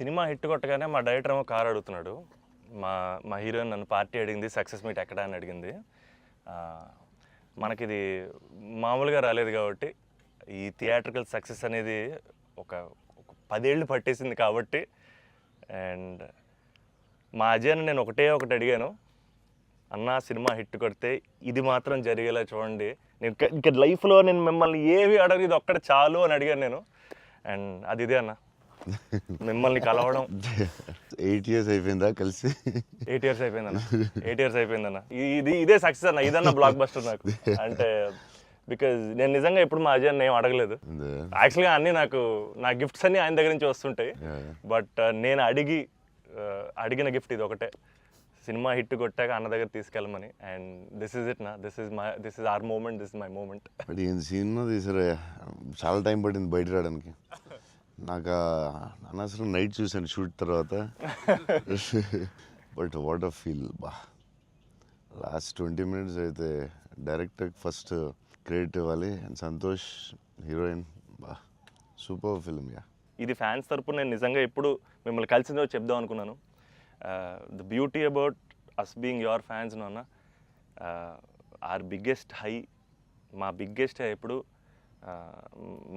Cinema hit కొట్టగానే మా director ఏమో కార్ అడుగుతున్నాడు. మా మా హీరోయిన్ నన్ను పార్టీ అడిగింది, సక్సెస్ మీట్ ఎక్కడ అని అడిగింది. మనకిది మామూలుగా రాలేదు కాబట్టి ఈ థియేట్రికల్ సక్సెస్ అనేది ఒక 10 ఏళ్ళు పట్టేసింది కాబట్టి. అండ్ మా అజయ్ని నేను ఒకటి అడిగాను, అన్న సినిమా హిట్ కొడితే ఇది మాత్రం జరిగేలా చూడండి, నేను ఇంకా లైఫ్లో నేను మిమ్మల్ని ఏవి అడగదు, ఇది ఒక్కటి చాలు అని అడిగాను నేను. అండ్ అది ఇదే అన్న, మిమ్మల్ని కలవడం. 8 years అయిపోయిందా కలిసి? 8 years అయిపోయిందన్న. 8 years అయిపోయిందన్న. ఇదే సక్సెస్ అన్న, ఇదన్న బ్లాక్ బస్టర్ నాకు. అంటే బికాజ్ నేను నిజంగా ఎప్పుడు మా అజయ్ ఏం అడగలేదు. యాక్చువల్గా అన్నీ నా గిఫ్ట్స్ అన్నీ ఆయన దగ్గర నుంచి వస్తుంటాయి. బట్ నేను అడిగిన గిఫ్ట్ ఇది ఒకటే, సినిమా హిట్ కొట్టాక అన్న దగ్గర తీసుకెళ్ళమని. అండ్ దిస్ ఇస్ ఇట్ నా, this is our moment, this is my moment. But ఈయన సినిమా తీసారా, చాలా టైం పట్టింది బయట రావడానికి. నాకు అనవసరం నైట్ చూశాను షూట్ తర్వాత. బట్ వాట్ అ ఫీల్ బా. లాస్ట్ 20 minutes అయితే డైరెక్టర్కి ఫస్ట్ క్రెడిట్ ఇవ్వాలి. అండ్ సంతోష్ హీరోయిన్, బా సూపర్ ఫిల్మ్. యా, ఇది ఫ్యాన్స్ తరపున నేను నిజంగా ఎప్పుడు మిమ్మల్ని కలిసిందో చెప్దాం అనుకున్నాను. The beauty about us being your fans అన్న, ఆర్ బిగ్గెస్ట్ హై, మా బిగ్గెస్ట్ హై ఎప్పుడు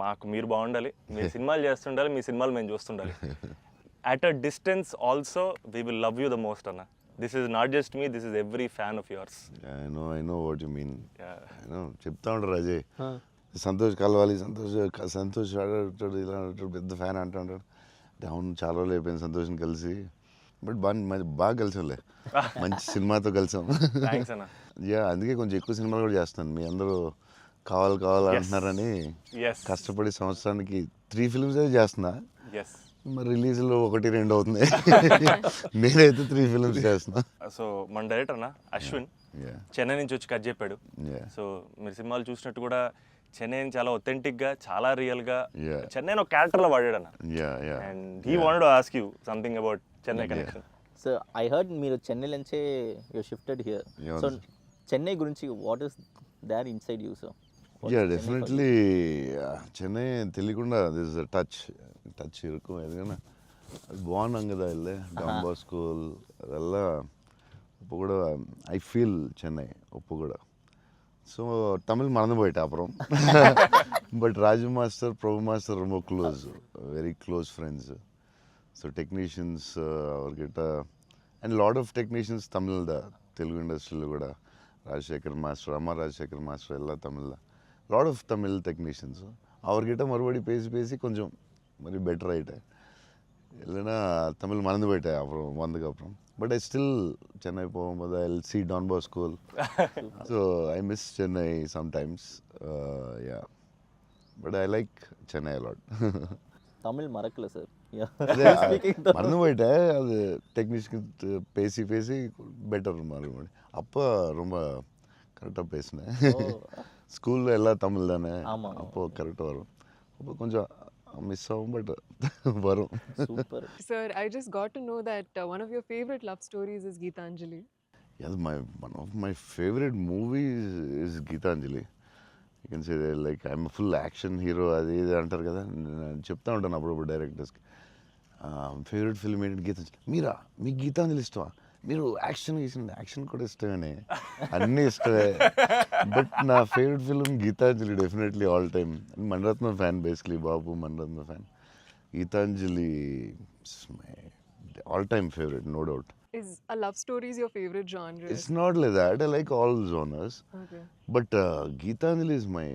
మాకు మీరు బాగుండాలి, మీరు సినిమాలు చేస్తుండాలి, మీ సినిమాలు మేము చూస్తుండాలి. At a distance also we will love you the most అన్న. This is not just me, this is every fan of yours. I know what you mean. చెప్తా ఉంటారు అజయ్, సంతోష్ కలవాలి, సంతోష్ ఆడాడు, ఇలా ఆడాడు, పెద్ద ఫ్యాన్ అంటాడు. అవును, చాలా రోజులు అయిపోయింది సంతోష్ని కలిసి. బట్ బాగా కలిసాంలే, మంచి సినిమాతో కలిసాం. యా, అందుకే కొంచెం ఎక్కువ సినిమాలు కూడా చేస్తాను. మీ అందరూ కావాలంటున్నారని కష్టపడి సంవత్సరానికి 3 films చేస్తున్నా. మరి రిలీజ్లో 1-2 అవుతుంది. నేనైతే 3 films చేస్తున్నా. సో మన డైరెక్టర్ అన్న అశ్విన్ చెన్నై నుంచి వచ్చి కట్ చెప్పాడు. సో మీరు సినిమాలు చూసినట్టు కూడా చెన్నైని చాలా ఒథెంటిక్గా, చాలా రియల్గా చెన్నైని ఒక క్యారెక్టర్లో వాడాడు అన్న. And he wanted to ask you something about Chennai connection. So I heard మీరు చెన్నై నుంచే you shifted here. So Chennai గురించి what is there inside you? So yeah, definitely Chennai తెలియకుండా దిస్ టచ్ ఇరుకు ఎందుకన్నా అది బాగున్నాం కదా. వెళ్ళే డాన్ స్కూల్ ಅದೆಲ್ಲ ఉప్పు కూడా ఐ ఫీల్ చెన్నై ఉప్పు కూడా. సో తమిళ్ మறந்து போயிட்டேன் அப்புறம். But Raju master, Prabhu master ரொம்ப close, very close friends. So technicians அவர்கிட்ட and lot of technicians Tamil Telugu ఇండస్ట్రీలో కూడా, రాజశేఖర్ మాస్టర్, అమ్మ రాజశేఖర్ మాస్టర్ ಎಲ್ಲ Tamil, lot of Tamil technicians அவர்கிட்ட மறுபடி பேசி கொஞ்சம் மாதிரி பெட்டர் ஆகிட்டேன். இல்லைன்னா தமிழ் மறந்து போயிட்டேன் அப்புறம் வந்ததுக்கப்புறம். பட் ஐ ஸ்டில் சென்னை போகும்போது I see Don Bosco. So I miss Chennai sometimes. Yeah, but I like Chennai a lot. Tamil மறக்கல சார், மறந்து போயிட்டேன். அது டெக்னீஷியன் பேசி பெட்டர் மறுபடி. அப்போ ரொம்ப கரெக்டாக பேசினேன். ஸ்கூலில் எல்லாம் தமிழ் தானே, அப்போது கரெக்டாக வரும். அப்போ கொஞ்சம் மிஸ் ஆகும், பட் வரும். Super. Sir, I just got to know that one of your favorite love stories is Geetanjali. Yeah, one of my favorite movies is Geetanjali. You can say that, like, I'm a full action hero. అది ఇది అంటారు కదా, నేను చెప్తా ఉంటాను అప్పుడప్పుడు డైరెక్టర్స్కి. Favourite film ఏంటి? గీతాంజలి. మీకు గీతాంజలి ఇష్టమా? మీరు యాక్షన్ కూడా ఇష్టమేనే, అన్నీ ఇష్టమే. బట్ నా favourite film Gitanjali, definitely all time. Mani Ratnam fan, basically బాబు Mani Ratnam fan. Gitanjali my all time favourite, no doubt. Is a love story is your favorite genre? It's not like that. I like all genres. Okay. But Geetanjali is my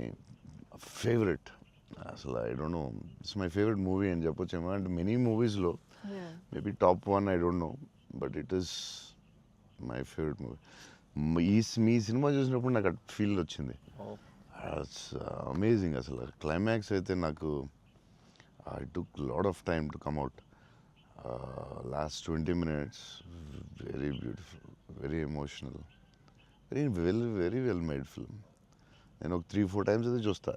favorite. So I don't know. It's my favorite movie in Japochema. And many movies low. Yeah. Maybe top 1, I don't know. But it is my favorite movie. Me cinema చూసినప్పుడు నాకు at feel వచ్చింది. It's amazing. అసలు climax అయితే నాకు I took lot of time to come out. Last 20 minutes, very beautiful, very emotional, very well made film. నేను ఒక 3-4 times అయితే చూస్తా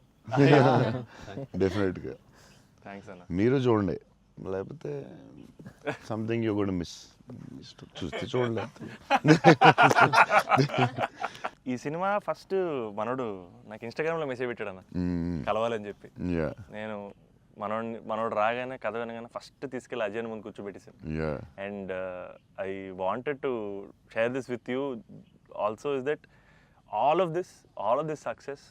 డెఫినెట్గా. థ్యాంక్స్ అన్న. మీరు చూడండి, లేకపోతే సంథింగ్ యూ గోనా మిస్. చూస్తే చూడండి. ఈ సినిమా ఫస్ట్ మనోడు నాకు ఇన్స్టాగ్రామ్లో మెసేజ్ పెట్టాడు అన్న, కలవాలని చెప్పి. నేను మనోడు రాగానే కథ వినగానే ఫస్ట్ తీసుకెళ్ళి అజయ్ ముందు కూర్చోబెట్టేసాను. Yeah. And I wanted to share this with you also, is that all of this success,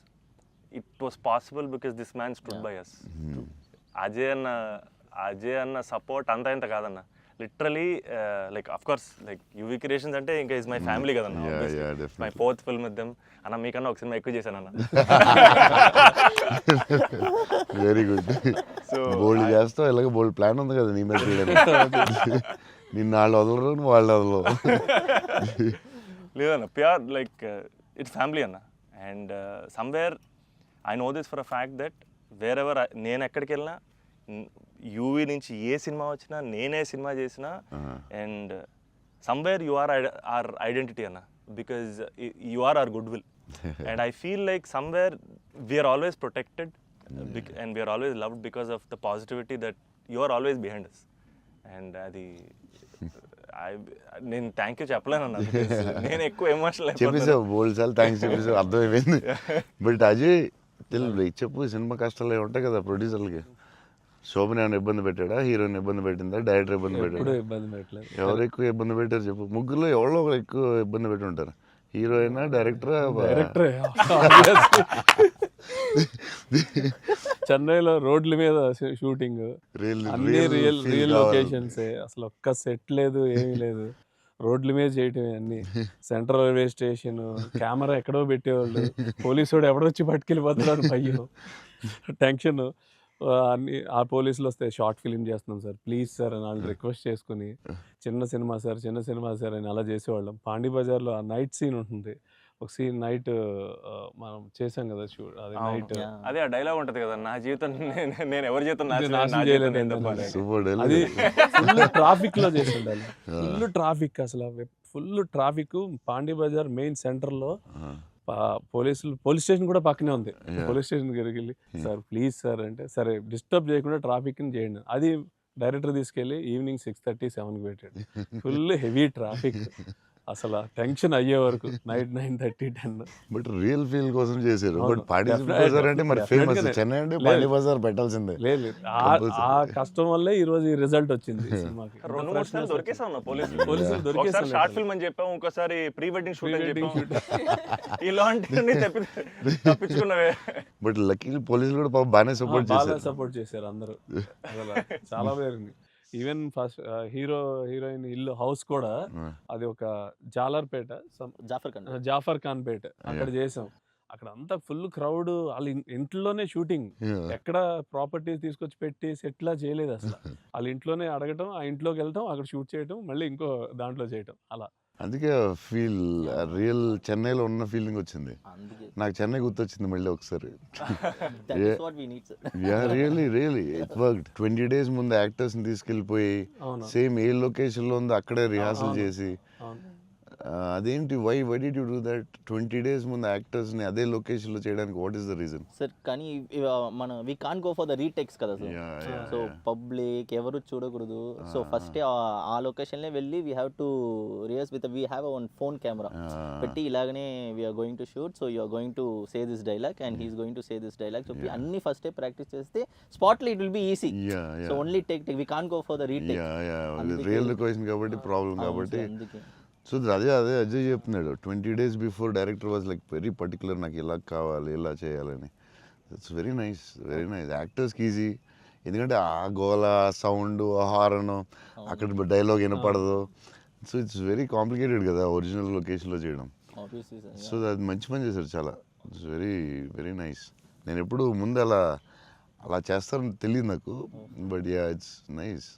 it was possible because this man stood by us. Ajay అన్న సపోర్ట్ అంతా ఇంత కాదన్న, literally like of course like UV creations అంటే ఇంకా is my family కదన్న. Yeah, definitely. My fourth film with them అన్న. మీకన్నా ఒక సినిమా ఎక్కువ చేశాను అన్న. Very good. సో బోల్డ్ చేస్తావు, ఇలాగ బోల్డ్ ప్లాన్ ఉంది కదా నీ మీద చేయడానికి. నిన్ను వాళ్ళు వదలరు, నువ్వు వాళ్ళు వదలవు. లేదన్న, ప్యూర్ లైక్ ఇట్స్ ఫ్యామిలీ అన్న. And somewhere I know this for a fact that wear ever నేను ఎక్కడికి వెళ్ళినా, యూవీ నుంచి ఏ సినిమా వచ్చినా, నేనే సినిమా చేసినా, and somewhere you are our identity అన్న, because you are our goodwill. And I feel like somewhere we are always protected and we are always loved because of the positivity that you are always behind us. అండ్ అది నేను thank you చెప్పలేనన్నా, నేను ఎక్కువ emotional చెప్పేసావు బోల్డ్ సార్లు, thanks చెప్పేసావు, అర్థమైపోయింది. But Ajay తెలియదు చెప్పు, cinema కష్టాలు ఏమి ఉంటాయి కదా ప్రొడ్యూసర్లకి. శోభన్ ఏమైనా ఇబ్బంది పెట్టాడా, హీరోయిన్ ఇబ్బంది పెట్టిందా, డైరెక్టర్ ఇబ్బంది పెట్టాడా? ఇబ్బంది పెట్టలేదు. ఎవరు ఎక్కువ ఇబ్బంది పెట్టారు చెప్పు? ముగ్గురులో ఎవరో ఒకరు ఎక్కువ ఇబ్బంది పెట్టి ఉంటారు. హీరోయినా, డైరెక్టరా? చెన్నైలో రోడ్ల మీద షూటింగ్, అన్ని రియల్ లొకేషన్స్, అసలు ఒక్క సెట్ లేదు, ఏమీ లేదు, రోడ్ల మీద చేయటమే అన్ని. సెంట్రల్ రైల్వే స్టేషన్, కెమెరా ఎక్కడో పెట్టేవాళ్ళు, పోలీసు వాడు ఎవడొచ్చి పట్టుకెళ్ళిపోతున్నాడు, భయం, టెన్షన్. అన్ని ఆ పోలీసులు వస్తే షార్ట్ ఫిలిం చేస్తున్నాం సార్, ప్లీజ్ సార్ అని వాళ్ళు రిక్వెస్ట్ చేసుకుని, చిన్న సినిమా సార్ అని అలా చేసేవాళ్ళం. పాండీ బజార్లో ఆ నైట్ సీన్ ఉంటుంది, ఒక సీన్ నైట్ మనం చేసాం కదా షూట్, అది నైట్. అదే ఆ డైలాగ్ ఉంటుంది కదా, నా జీవితం నేను ఎవరి జీవితం నాశనం చేయలేదు, అది ఫుల్ ట్రాఫిక్ లో చేసి ఉండాలి. ఫుల్ ట్రాఫిక్, అసలు full traffic. Pondy Bazaar main centre లో పోలీస్ స్టేషన్ కూడా పక్కనే ఉంది. పోలీస్ స్టేషన్ దగ్గరికి వెళ్ళి సార్ ప్లీజ్ సార్ అంటే, సరే డిస్టర్బ్ చేయకుండా ట్రాఫిక్ ని చేయండి. అది డైరెక్టర్ తీసుకెళ్ళి ఈవినింగ్ 6:30, 7కి పెట్టాడు. ఫుల్ హెవీ ట్రాఫిక్, అసలు టెన్షన్ అయ్యే వరకు నైట్ 9:30, 10. బట్ రియల్ ఫీల్ కోసం చేశారు. బట్ పాండీ బజార్ అంటే మరి ఫేమస్, చెన్నై అంటే పాండీ బజార్ పెట్టాల్సిందే. లేదు, ఆ కష్టం వల్లే ఈ రోజు ఈ రిజల్ట్ వచ్చింది సినిమాకి. 2-3 సార్లు దొరికేసాం పోలీసులు దొరికేసాం. షార్ట్ ఫిల్మ్ అని చెప్పాం, ఇంకోసారి ప్రీ వెడ్డింగ్ షూట్ అని చెప్పాం. ఇలాంటివన్నీ తప్పించుకున్నవే. బట్ లక్కీ పోలీసులు కూడా పాపం బాగానే సపోర్ట్ చేశారు. సపోర్ట్ చేశారు అందరూ, అసలు చాలా బాగుంది. ఈవెన్ ఫస్ట్ హీరోయిన్ ఇల్లు హౌస్ కూడా అది ఒక జాలర్పేట, జాఫర్ ఖాన్ పేట, అక్కడ చేసాం. అక్కడ అంతా ఫుల్ క్రౌడ్, వాళ్ళ ఇంట్లోనే షూటింగ్, ఎక్కడ ప్రాపర్టీస్ తీసుకొచ్చి పెట్టి సెట్లా చేయలేదు అసలు. వాళ్ళ ఇంట్లోనే అడగటం, ఆ ఇంట్లోకి వెళ్ళటం, అక్కడ షూట్ చేయటం, మళ్ళీ ఇంకో దాంట్లో చేయటం, అలా. అందుకే ఫీల్ రియల్ చెన్నైలో ఉన్న ఫీలింగ్ వచ్చింది నాకు. చెన్నై గుర్తొచ్చింది మళ్ళీ ఒకసారి. Really it worked. 20 days ముందు యాక్టర్స్ ని తీసుకెళ్ళిపోయి సేమ్ ఏ లొకేషన్ లో ఉందో అక్కడే రిహార్సల్ చేసి, అదేంటి why did you do that? 20 days ముందు యాక్టర్స్ ని అదే లొకేషన్ లో చేయడానికి what is the reason? Sir కానీ మన we can't go for the retakes కదా సార్. సో పబ్లిక్ ఎవరు చూడకూడదు. సో ఫస్ట్ ఆ లొకేషన్ లో వెళ్ళి we have to rehearse with we have one phone camera పెట్టి, ఇలాగనే we're going to shoot, so you're going to say this dialogue and he's going to say this dialogue. So అన్ని first practice చేస్తే spot లో it will be easy. So only take we can't go for the retake. Real location కాబట్టి problem కాబట్టి. So అదే అజయ్ చెప్తున్నాడు, 20 days before director was like very particular, నాకు ఇలా కావాలి, ఇలా చేయాలని. ఇట్స్ వెరీ నైస్ యాక్టర్స్కి ఈజీ. ఎందుకంటే ఆ గోల, సౌండ్, హారన్, అక్కడ డైలాగ్ వినపడదు. సో ఇట్స్ వెరీ కాంప్లికేటెడ్ కదా ఒరిజినల్ లొకేషన్లో చేయడం. సో అది మంచి పని చేశారు చాలా. It's very nice. నేను ఎప్పుడు ముందు అలా చేస్తారని తెలియదు నాకు, but yeah it's nice.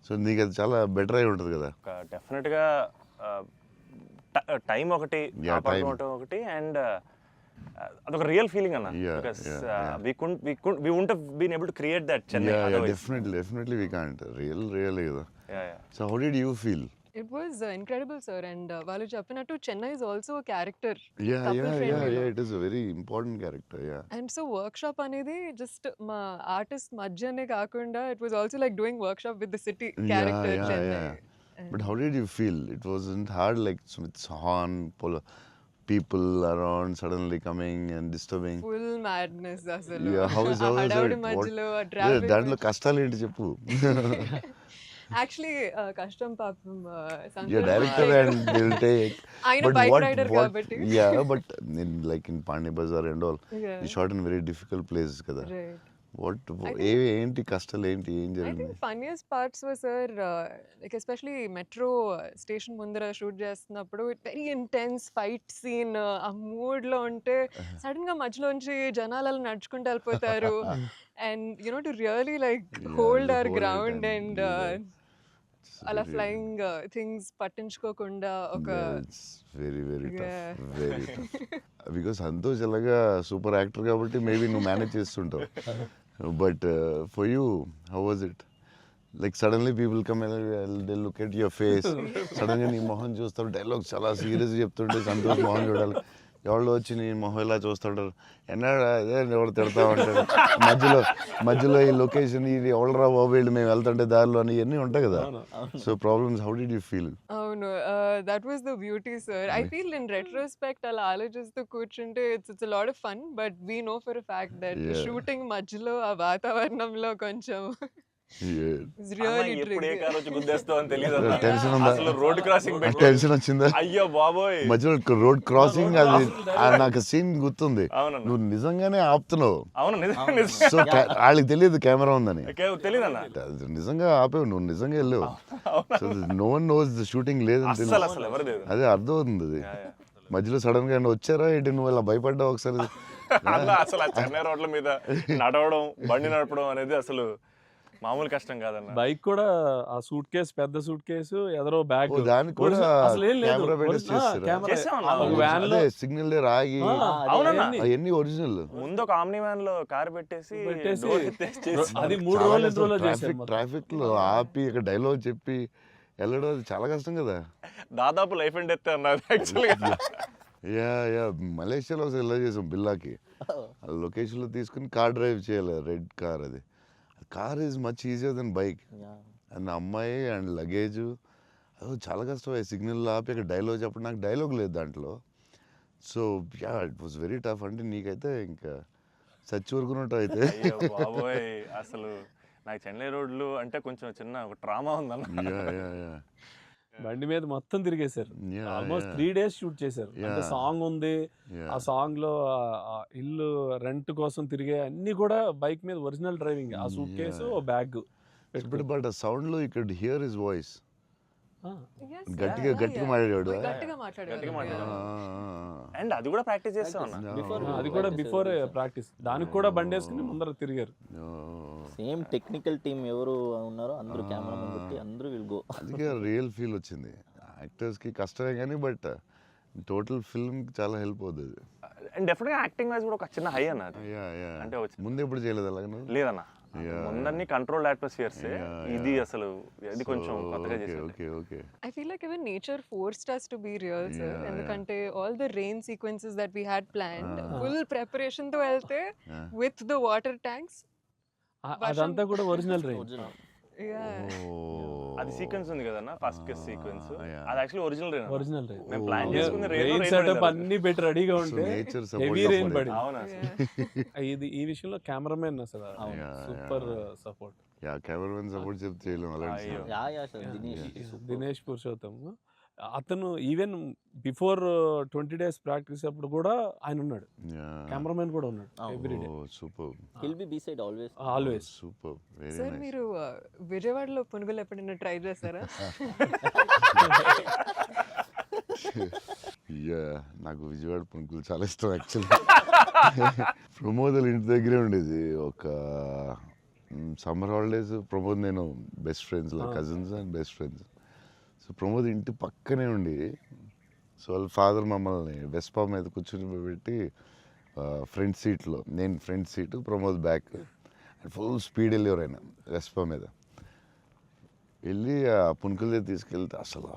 So నీకు అది చాలా బెటర్ అయి ఉంటుంది కదా. డెఫినెట్గా టైం ఒకటి, ఒకటి, అండ్ అదొక రియల్ ఫీలింగ్ అన్న. Because we wouldn't have been able to create that Chennai otherwise. Definitely we can't. Really కదా. So how did you feel? It was incredible, sir. And వాళ్ళు చెప్పినట్టు Chennai is also a character. Yeah, it is a very important character. And so workshop అనేది just మా artist మధ్యనే కాకుండా it was also like doing workshop with the city character Chennai. But how did you feel? It wasn't hard, like with horn, people around suddenly coming and disturbing. Full madness అసలు. Yeah, how is ఆ it? హడావుడి What- మధ్యలో ఆ Yeah, traffic దాంట్లో కష్టాలు ఏంటి చెప్పు. Actually కష్టం పాపం Yeah, director and they'll take. ఆయన But bike what, rider what, కాబట్టి. yeah, but in like in Pani Bazaar and all, Yeah. you shot in very difficult places కదా. Right. What, ఏంటి కష్టాలు ఏంటి, ఏం I జరిగింది? think funniest parts were, sir, like especially metro station ముందర shoot చేస్తున్నప్పుడు very intense fight scene ఆ mood లో ఉంటే సడన్ గా మధ్యలోంచి జనాలు అలా నడుచుకుంటూ వెళ్ళిపోతారు and you know to really like Yeah, hold you our hold it ground and and do that. It's అలా very- ఫ్లయింగ్ థింగ్స్ పట్టించుకోకుండా ఒక Yeah, it's very very Yeah. tough, very tough. Because Santosh ఎలాగా సూపర్ యాక్టర్ కాబట్టి maybe నువ్వు manage చేస్తుంటావు. But for you how was it? Like suddenly people come they look at your face, సడన్గా నీ మొహం చూస్తారు, డైలాగ్ చాలా సీరియస్ చెప్తుంటే సంతోష్ మొహం చూడాలి. ఎవరు వచ్చి నీ మొహం ఇలా చూస్తుంటారు, ఎన్నాడు అదే ఎవరు తిడతా ఉంటారు, మధ్యలో ఈ లొకేషన్ ఇది ఎవడరా బాబు వీళ్ళు మేము వెళ్తుంటే దారిలో అని ఇవన్నీ ఉంటాయి కదా. So problems, how did you feel? అవును that was the beauty sir. I feel in retrospect అలా ఆలోచిస్తూ కూర్చుంటే it's lot of fun but we know for fact that Yeah. Shooting మధ్యలో ఆ వాతావరణంలో కొంచెం it's అన్న, really ఎప్పుడు ఏ tricky. కార్ వచ్చి గుద్దేస్తావు అని తెలియదు Tension ఉందా? అసలు రోడ్ క్రాసింగ్ పెట్టి టెన్షన్ వచ్చిందా? అయ్యో బాబోయ్. మధ్యలో రోడ్ క్రాసింగ్ అది నాకు సీన్ గుర్తుంది. అవునన్న. నువ్వు నిజంగానే ఆపుతున్నావు. అవును నిజం సో వాళ్ళకి తెలియదు కెమెరా ఉందని. తెలియదన్న అది నిజంగా ఆపేవు, నువ్వు నిజంగా వెళ్ళావు. So no one knows the shooting లేదని అస్సలు తెలియదు. అసలు ఎవరు లేదు అదే అర్థం అవుతుంది అది. మధ్యలో సడన్ గా ఏమన్నా వచ్చారా ఏంటి, నువ్వు ఇలా భయపడ్డావు ఒకసారి? అన్న అసలు ఆ చెన్నై రోడ్ల మీద నడవడం బండి నడపడం అనేది అసలు మామూలు కష్టం కాదన్న. బైక్ కూడా ఆ సూట్ కేసు, పెద్ద సూట్ కేసు, ఎదరో బ్యాగ్, ఓ, దానికి కూడా అసలు ఏం లేదు. కెమెరా పెట్టేసి చేస్తారా? చేసామన్నా. ఒక వ్యాన్ లో అదే సిగ్నల్ రాగి అవునన్నా. అవన్నీ ఒరిజినల్. ముందు ఒక ఆమ్ని వ్యాన్ లో కార్ పెట్టేసి పెట్టేసి door ఎత్తేసి చేసి అది 3 రోజులు 2 రోజులు చేశారు మొత్తం. ట్రాఫిక్ లో ఆపి ఒక డైలాగ్ చెప్పి వెళ్ళడం అది చాలా కష్టం కదా. దాదాపు లైఫ్ అండ్ డెత్ అన్నది యాక్చువల్గా. యా మలేషియాలో ఒకసారి ఇలా చేసాం బిల్లాకి. లొకేషన్లో తీసుకుని కార్ డ్రైవ్ చేయాలి, రెడ్ కార్. అది car is much easier than bike. And అమ్మాయి అండ్ లగేజ్ అది చాలా కష్టం. సిగ్నల్ ఆపి అక్కడ డైలాగ్ చెప్పడం, నాకు డైలాగ్ లేదు దాంట్లో. So yeah it was very tough. అంటే నీకైతే ఇంకా చచ్చి ఊరుకున్నట్టు అయితే. అయ్యో బాబోయ్, అసలు నాకు చెన్నై రోడ్లు అంటే కొంచెం చిన్న ఒక ట్రామా ఉందన్న. యా బండి మీద మొత్తం తిరిగేశారు. Yeah, almost yeah. 3 days shoot చేశారు. అంటే Yeah. సాంగ్ ఉంది, ఆ సాంగ్ లో ఆ ఇల్లు రెంట్ కోసం తిరిగే అన్ని కూడా బైక్ మీద ఒరిజినల్ డ్రైవింగ్. ఆ సూట్ కేసు, బ్యాగ్ బట్ ఆ సౌండ్ లో you could hear his voice. Yes, గట్టిగా yeah, గట్టిగా yeah. మాట్లాడాడు. గట్టిగా మాట్లాడారు. అండ్ అది కూడా ప్రాక్టీస్ చేస్తాం అన్న. అది కూడా బిఫోర్ ప్రాక్టీస్. దానికి కూడా బండి వేసుకుని ముందర తిరిగారు. సేమ్ టెక్నికల్ టీమ్ ఎవరు ఉన్నారో అందరూ కెమెరా పెట్టి అందరూ విల్ గో. అందుకే రియల్ ఫీల్ వచ్చింది. యాక్టర్స్కి కష్టమే కానీ బట్ టోటల్ ఫిల్మ్కి చాలా హెల్ప్ అవుతుంది. అండ్ డెఫినెట్గా యాక్టింగ్ వైజ్ కూడా ఒక చిన్న హై అన్న అది. అంటే ముందు ఎప్పుడు చేయలేదు అలాగే. లేదన్న, ముందన్ని కంట్రోల్డ్ అట్మాస్ఫియర్స్. ఇది అసలు ఇది కొంచెం కొత్తగా చేశారు. Okay I feel like even nature forced us to be real, sir. Yeah, ఎందుకంటే all the rain sequences that we had planned, full preparation తో వెళ్తే with the water tanks. అదంతా కూడా ఒరిజినల్ రైన్. ఒరిజినల్. Yeah. అది sequence ఉంది కదన్న, first case sequence. yeah. అది actually original rain. Original rain. మేము ప్లాన్ చేసుకుని రెయిన్ సెటప్ అన్ని పెట్టి రెడీగా ఉంటే నేచర్ హెవీ రెయిన్ పడింది. అవునా ఇది ఈ విషయంలో కెమెరామెన్ అసలు super support. Yeah cameraman support చెప్తే చేయలేము అలాంటి. అయ్యో. యా సార్ దినేష్ పురుషోత్తం అతను ఈవెన్ బిఫోర్ 20 days ప్రాక్టీస్ అప్పుడు కూడా ఆయన ఉన్నాడు. కెమెరామెన్ కూడా ఉన్నాడు every day. Super will be beside always. Always. Super very sir nice. మీరు విజయవాడలో పునుగులు ఎప్పుడైనా ట్రై చేస్తారా? యా నాకు విజయవాడ పునుకులు చాలా ఇష్టం యాక్చువల్లీ. ప్రమోద్ ఇంటి దగ్గరే ఉండేది. ఒక సమ్మర్ హాలిడేస్ ప్రమోద్ నేను best friends, cousins and best friends. So Pramod ఇంటి పక్కనే ఉండి, సో వాళ్ళ ఫాదర్ మమ్మల్ని వెస్పా మీద కూర్చొని పెట్టి ఫ్రంట్ సీట్లో, నేను front seat, Pramod back, full speed వెళ్ళేవారు ఆయన వెస్పా మీద. వెళ్ళి ఆ పునుకుల దగ్గర తీసుకెళ్తే అసలు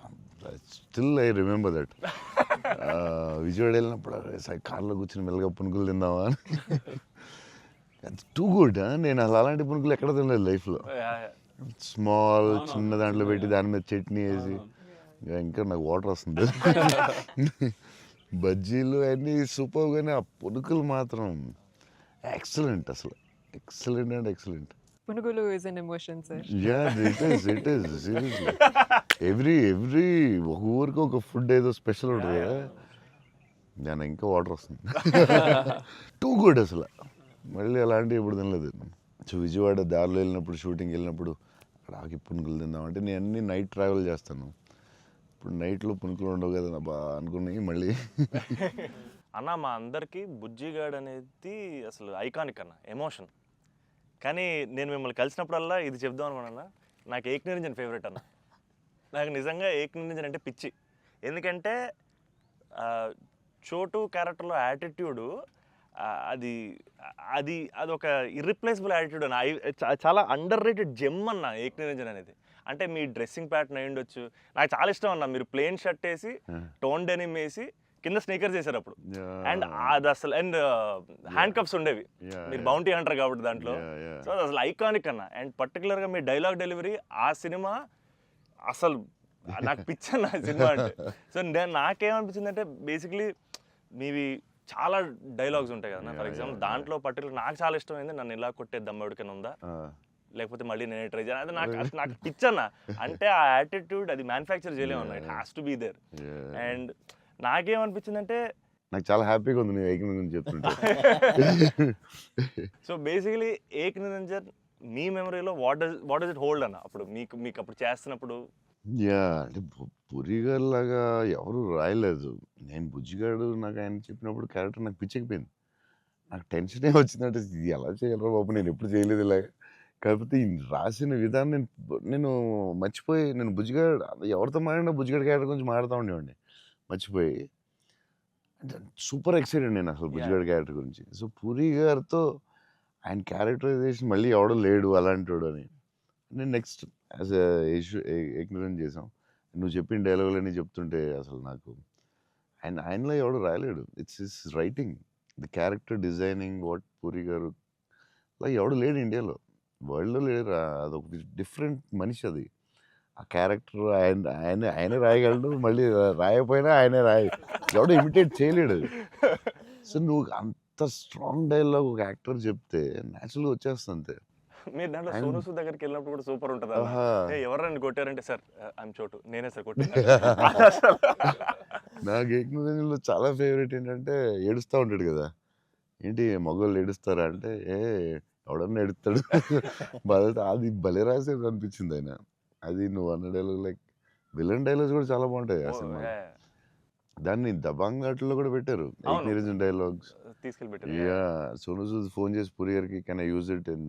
still I remember that. Vijayawada వెళ్ళినప్పుడు కార్లో కూర్చొని మెల్లగా పునుకులు తిందామా అని. Too good. నేను అసలు అలాంటి పునుకులు ఎక్కడ తినలేదు లైఫ్లో. స్మాల్ చిన్న దాంట్లో పెట్టి దాని మీద చట్నీ వేసి ఇంకా నాకు వాటర్ వస్తుంది. బజ్జీలు అన్నీ సూపర్, కానీ ఆ పునుకులు మాత్రం ఎక్సలెంట్, అసలు ఎక్సలెంట్ అండ్ ఎక్సలెంట్. పునుగులు is an emotion sir. It is seriously. Every ఒక ఊరికి ఒక ఫుడ్ ఏదో స్పెషల్ ఉంటుంది కదా, నేను ఇంకా వాటర్ వస్తుంది. టూ గుడ్ అసలు. మళ్ళీ అలాంటివి ఇప్పుడు తినలేదు. సో విజయవాడ దారిలో వెళ్ళినప్పుడు, షూటింగ్ వెళ్ళినప్పుడు అక్కడ ఆకి పునుకులు తిందామంటే, నేను అన్ని నైట్ ట్రావెల్ చేస్తాను. ఇప్పుడు నైట్లో పునుకులు ఉండవు కదా బా అనుకున్నాయి మళ్ళీ. అన్న మా అందరికీ బుజ్జిగాడ్ అనేది అసలు ఐకానిక్ అన్న, ఎమోషన్. కానీ నేను మిమ్మల్ని కలిసినప్పుడల్లా ఇది చెప్దాం అనుకున్నా, నాకు ఏక్ నిరంజన్ ఫేవరెట్ అన్న. నాకు నిజంగా ఏక్ నిరంజన్ అంటే పిచ్చి. ఎందుకంటే చోటు క్యారెక్టర్లో యాటిట్యూడు అది అది అదొక ఇర్రిప్లేసబుల్ యాటిట్యూడ్ అన్న. చాలా అండర్ రేటెడ్ జెమ్ అన్న ఏక్ నిరంజన్ అనేది. అంటే మీ డ్రెస్సింగ్ ప్యాటర్న్ అయి ఉండొచ్చు, నాకు చాలా ఇష్టం అన్న. మీరు ప్లెయిన్ షర్ట్ వేసి టోన్ డెనిమ్ వేసి కింద స్నీకర్స్ చేశారు అప్పుడు, అండ్ అది అసలు, అండ్ హ్యాండ్ కప్స్ ఉండేవి. మీరు బౌంటీ అంటారు కాబట్టి దాంట్లో. సో అది అసలు ఐకానిక్ అన్న. అండ్ పర్టికులర్గా మీ డైలాగ్ డెలివరీ ఆ సినిమా అసలు నాకు పిచ్చన్న ఆ సినిమా అంటే. సో నాకేమనిపించింది అంటే, బేసిక్లీ మీవి చాలా డైలాగ్స్ ఉంటాయి కదా. ఫర్ ఎగ్జాంపుల్ దాంట్లో పర్టికులర్ నాకు చాలా ఇష్టమైంది, నన్ను ఇలా కొట్టే దమ్మడికైనా ఉందా, లేకపోతే మళ్ళీ నేనే ట్రై చేయాలి, అది నాకు పిచ్చన్న. అంటే ఆ యాటిట్యూడ్ అది మ్యానుఫ్యాక్చర్ చేయలేమన్నా, it has to be there. And నాకేమనిపించిందంటే, నాకు చాలా హ్యాపీగా ఉంది నేను ఏక్ నిరంజన్ చెప్తుంటే. సో బేసికలీ ఏక్ నిరంజన్ మీ మెమరీలో వాట్ డస్ ఇట్ హోల్డ్ అన్న అప్పుడు మీకు అప్పుడు చేస్తున్నప్పుడు? అంటే పురిగారు లాగా ఎవరు రాయలేదు. నేను బుజ్జిగాడు నాకు ఆయన చెప్పినప్పుడు క్యారెక్టర్ నాకు పిచ్చెక్కిపోయింది. నాకు టెన్షనే వచ్చిందంటే, ఇది ఎలా చేయగలరా బాబు, నేను ఎప్పుడు చేయలేదు ఇలాగ. కాకపోతే ఈ రాసిన విధానం నేను మర్చిపోయి, నేను బుజ్జిగాడు ఎవరితో మాట్లాడినా బుజ్జిగాడు క్యారెక్టర్ గురించి మాట్లాడుతూ ఉండేవాడిని మర్చిపోయి. అంటే సూపర్ ఎక్సైటెడ్ నేను అసలు బుజ్జిగాడు క్యారెక్టర్ గురించి. సో పూరి గారితో ఆయన క్యారెక్టరైజేషన్ మళ్ళీ ఎవడో లేడు అలాంటి అని నేను నెక్స్ట్ యాజ్ ఎగ్నరెంట్ చేసాం. నువ్వు చెప్పిన డైలాగులన్నీ చెప్తుంటే అసలు నాకు ఆయనలో ఎవడు రాయలేడు. It's his writing, the character designing, what Puri garu అలా ఎవడు లేడు ఇండియాలో, వరల్డ్లో లేడు. అదొక డిఫరెంట్ మనిషి అది. ఆ క్యారెక్టర్ ఆయనే రాయగలడు, మళ్ళీ రాయకపోయినా ఆయనే ఎవడో ఇమిటేట్ చేయలేడు అది. సో నువ్వు అంత స్ట్రాంగ్ డైలాగ్ ఒక యాక్టర్ చెప్తే న్యాచురల్గా వచ్చేస్తుంది అంతే. మీరు దాంట్లో సోను సూద్ దగ్గరికి వెళ్ళినప్పుడు కూడా సూపర్ ఉంటుంది. ఎవరైనా కొట్టారంటే, సార్ ఐఎమ్ చోటు, నేనే సార్ కొట్టాను. నాకు ఏకనిరంజన్లో చాలా ఫేవరెట్ ఏంటంటే, ఏడుస్తూ ఉంటాడు కదా, ఏంటి మగవాళ్ళు ఏడుస్తారా అంటే, ఎవడన్నా ఏడుస్తాడు బాధ. అది భలే రాసేది అనిపించింది ఆయన. అది నువ్వు అన్న డైలాగ్, లైక్ విలన్ డైలాగ్స్ కూడా చాలా బాగుంటాయి ఆ సినిమా. దాన్ని దబాంగ్ ఆటల్లో కూడా పెట్టారు నిరంజన్ డైలాగ్స్ తీసుకెళ్ళి. సోను సూద్ ఫోన్ చేసి పూరి గారికి can I use it in